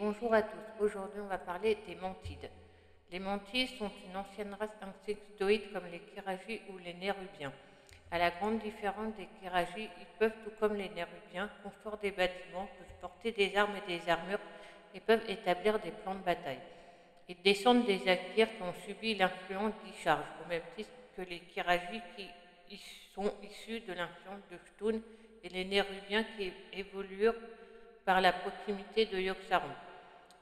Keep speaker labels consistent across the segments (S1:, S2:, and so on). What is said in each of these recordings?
S1: bonjour à tous. Aujourd'hui, on va parler des mantides. Les mantides sont une ancienne race insectoïde comme les chiragis ou les nérubiens. À la grande différence des chiragis, ils peuvent, tout comme les nérubiens, construire des bâtiments, peuvent porter des armes et des armures et peuvent établir des plans de bataille. Ils descendent des Akirs qui ont subi l'influence d'Isharj, au même titre que les chiragis qui sont issus de l'influence de Chtun et les nérubiens qui évoluent par la proximité de Yogg-Saron.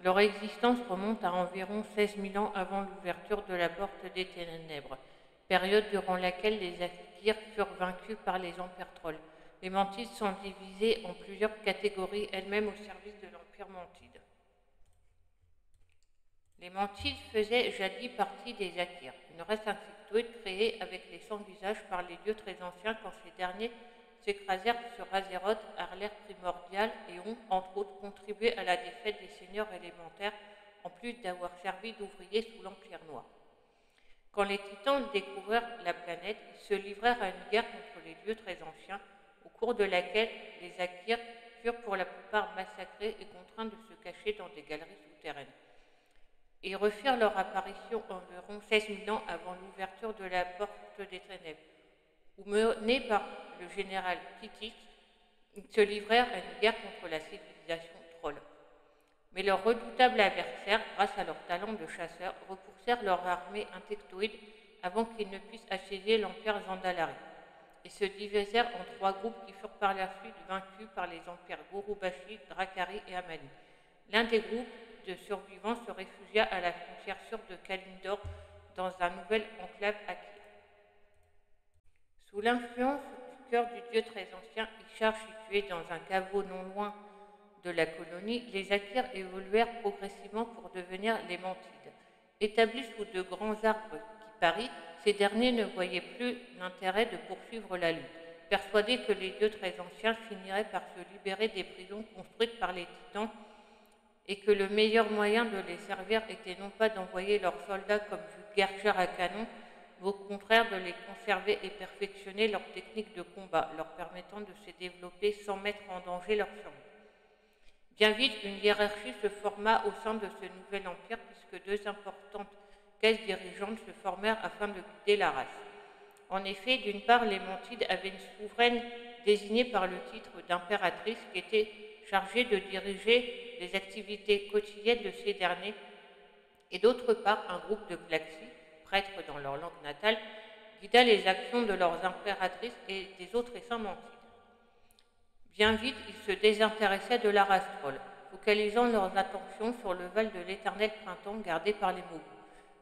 S1: Leur existence remonte à environ 16 000 ans avant l'ouverture de la Porte des Ténèbres, période durant laquelle les Akirs furent vaincus par les Empires Trolls. Les mantides sont divisées en plusieurs catégories, elles-mêmes au service de l'Empire Mantide. Les mantides faisaient jadis partie des Akirs, une race insectoïde créée avec les 100 visages par les dieux très anciens quand ces derniers s'écrasèrent sur Azeroth à l'ère primordiale et ont, entre autres, contribué à la défaite des seigneurs élémentaires, en plus d'avoir servi d'ouvriers sous l'Empire Noir. Quand les Titans découvrirent la planète, ils se livrèrent à une guerre contre les dieux très anciens, au cours de laquelle les Akirs furent pour la plupart massacrés et contraints de se cacher dans des galeries souterraines. Ils refirent leur apparition environ 16 000 ans avant l'ouverture de la Porte des Ténèbres, où menés par le général Kittik, ils se livrèrent à une guerre contre la civilisation troll. Mais leurs redoutables adversaires, grâce à leur talent de chasseurs, repoussèrent leur armée insectoïde avant qu'ils ne puissent assiéger l'empire Zandalari, et se divisèrent en 3 groupes qui furent par la suite vaincus par les empires Gurubashi, Drakari et Amani. L'un des groupes de survivants se réfugia à la frontière sud de Kalimdor dans un nouvel enclave Akir. Sous l'influence du cœur du dieu très ancien, Ishar, situé dans un caveau non loin de la colonie, les Akirs évoluèrent progressivement pour devenir les mantides. Établis sous de grands arbres qui parient, ces derniers ne voyaient plus l'intérêt de poursuivre la lutte, persuadés que les dieux très anciens finiraient par se libérer des prisons construites par les titans et que le meilleur moyen de les servir était non pas d'envoyer leurs soldats comme vulgaires à canon, mais au contraire de les conserver et perfectionner leurs techniques de combat, leur permettant de se développer sans mettre en danger leur survie. Bien vite, une hiérarchie se forma au sein de ce nouvel empire puisque 2 importantes caisses dirigeantes se formèrent afin de guider la race. En effet, d'une part, les mantides avaient une souveraine désignée par le titre d'impératrice qui était chargée de diriger les activités quotidiennes de ces derniers, et d'autre part, un groupe de Klaxi, prêtres dans leur langue natale, guida les actions de leurs impératrices et des autres récents mantides. Bien vite, ils se désintéressaient de la race troll, focalisant leurs attentions sur le Val de l'Éternel Printemps gardé par les Mogus,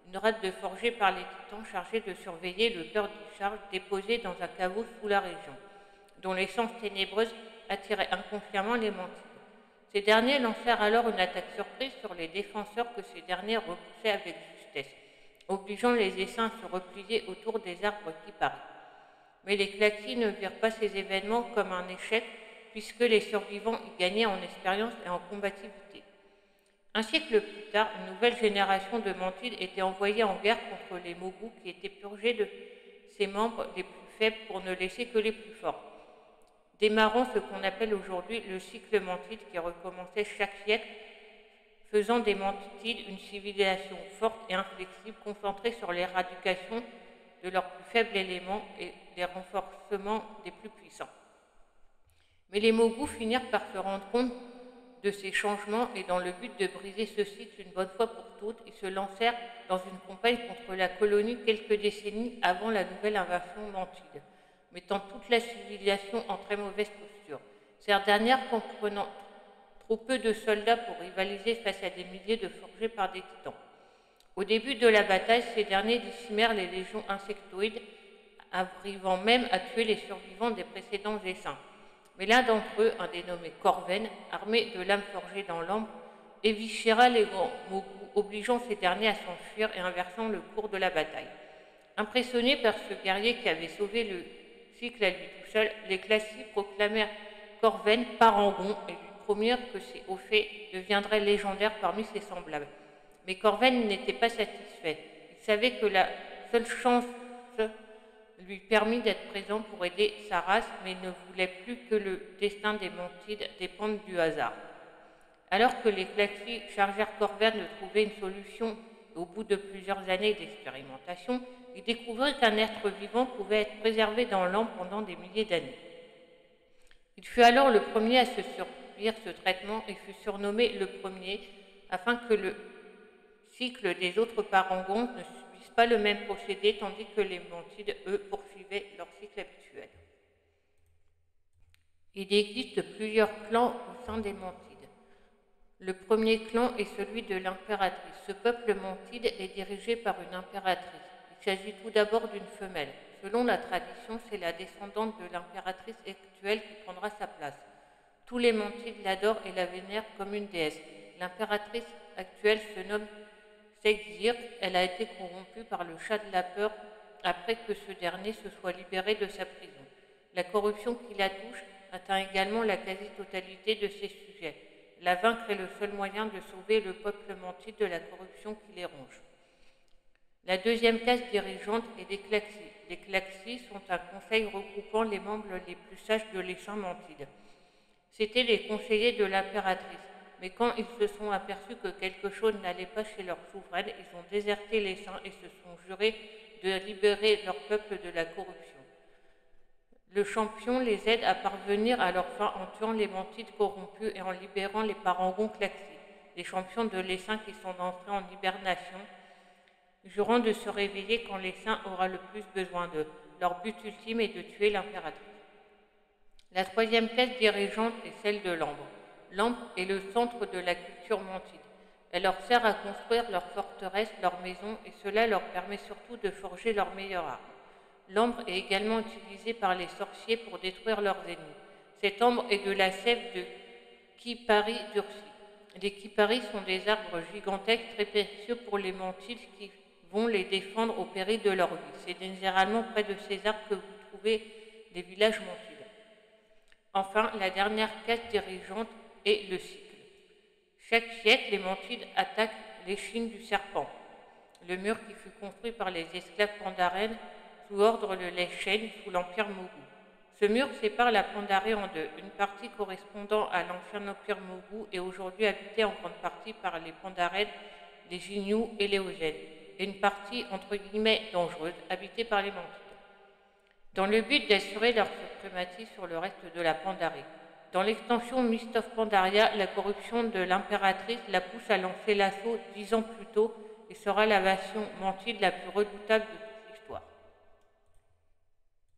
S1: une race de forgés par les titans chargée de surveiller le cœur d'Ishar déposé dans un caveau sous la région, dont l'essence ténébreuse attirait inconsciemment les mantides. Ces derniers lancèrent alors une attaque surprise sur les défenseurs que ces derniers repoussaient avec justesse, obligeant les essaims à se replier autour des arbres qui parient. Mais les Klaxis ne virent pas ces événements comme un échec, puisque les survivants y gagnaient en expérience et en combativité. Un siècle plus tard, une nouvelle génération de mantides était envoyée en guerre contre les Mogus qui étaient purgés de ses membres les plus faibles pour ne laisser que les plus forts, démarrant ce qu'on appelle aujourd'hui le cycle mantide qui recommençait chaque siècle, faisant des mantides une civilisation forte et inflexible concentrée sur l'éradication de leurs plus faibles éléments et les renforcements des plus puissants. Mais les Mogus finirent par se rendre compte de ces changements et dans le but de briser ce cycle une bonne fois pour toutes, ils se lancèrent dans une campagne contre la colonie quelques décennies avant la nouvelle invasion mantide, mettant toute la civilisation en très mauvaise posture, ces dernières comprenant trop peu de soldats pour rivaliser face à des milliers de forgés par des titans. Au début de la bataille, ces derniers décimèrent les légions insectoïdes, arrivant même à tuer les survivants des précédents essaims. Mais l'un d'entre eux, un dénommé Corven, armé de lames forgées dans l'ambre, évichera les Mogus, obligeant ces derniers à s'enfuir et inversant le cours de la bataille. Impressionnés par ce guerrier qui avait sauvé le cycle à lui tout seul, les Klaxis proclamèrent Corven parangon et lui promirent que ses hauts faits deviendraient légendaires parmi ses semblables. Mais Corven n'était pas satisfait. Il savait que la seule chance lui permit d'être présent pour aider sa race, mais il ne voulait plus que le destin des mantides dépende du hasard. Alors que les Klaxi chargèrent Corvair de trouver une solution, au bout de plusieurs années d'expérimentation, ils découvrirent qu'un être vivant pouvait être préservé dans l'ambre pendant des milliers d'années. Il fut alors le premier à se subir ce traitement et fut surnommé le premier, afin que le cycle des autres parangons ne subisse pas le même procédé, tandis que les mantides, eux, poursuivaient leur cycle habituel. Il existe plusieurs clans au sein des mantides. Le premier clan est celui de l'impératrice. Ce peuple mantide est dirigé par une impératrice. Il s'agit tout d'abord d'une femelle. Selon la tradition, c'est la descendante de l'impératrice actuelle qui prendra sa place. Tous les mantides l'adorent et la vénèrent comme une déesse. L'impératrice actuelle se nomme Sexir. Elle a été corrompue par le chat de la peur après que ce dernier se soit libéré de sa prison. La corruption qui la touche atteint également la quasi-totalité de ses sujets. La vaincre est le seul moyen de sauver le peuple mantide de la corruption qui les ronge. La deuxième classe dirigeante est les Klaxi. Les Klaxi sont un conseil regroupant les membres les plus sages de l'Essaim mantide. C'étaient les conseillers de l'impératrice, mais quand ils se sont aperçus que quelque chose n'allait pas chez leur souveraine, ils ont déserté l'Essaim et se sont jurés de libérer leur peuple de la corruption. Le champion les aide à parvenir à leur fin en tuant les mantides corrompus et en libérant les parangons Klaxi, les champions de l'Essaim qui sont entrés en hibernation, jurant de se réveiller quand l'Essaim aura le plus besoin d'eux. Leur but ultime est de tuer l'impératrice. La troisième classe dirigeante est celle de l'ambre. L'ambre est le centre de la culture mantide. Elle leur sert à construire leurs forteresses, leurs maisons, et cela leur permet surtout de forger leurs meilleures armes. L'ambre est également utilisée par les sorciers pour détruire leurs ennemis. Cette ambre est de la sève de Kipari durcie. Les Kipari sont des arbres gigantesques très précieux pour les mantides qui vont les défendre au péril de leur vie. C'est généralement près de ces arbres que vous trouvez les villages mantides. Enfin, la dernière classe dirigeante est le cycle. Chaque siècle, les mantides attaquent l'échine du serpent, le mur qui fut construit par les esclaves pandaren sous ordre de l'Eschaine sous l'Empire Mogu. Ce mur sépare la Pandarée en deux, une partie correspondant à l'ancien Empire Mogu est aujourd'hui habitée en grande partie par les Pandaren, les Jinyu et les Ozen, et une partie entre guillemets dangereuse habitée par les mantides, dans le but d'assurer leur suprématie sur le reste de la Pandarée. Dans l'extension Mist of Pandaria, la corruption de l'impératrice la pousse à lancer l'assaut 10 ans plus tôt et sera la version mantide la plus redoutable de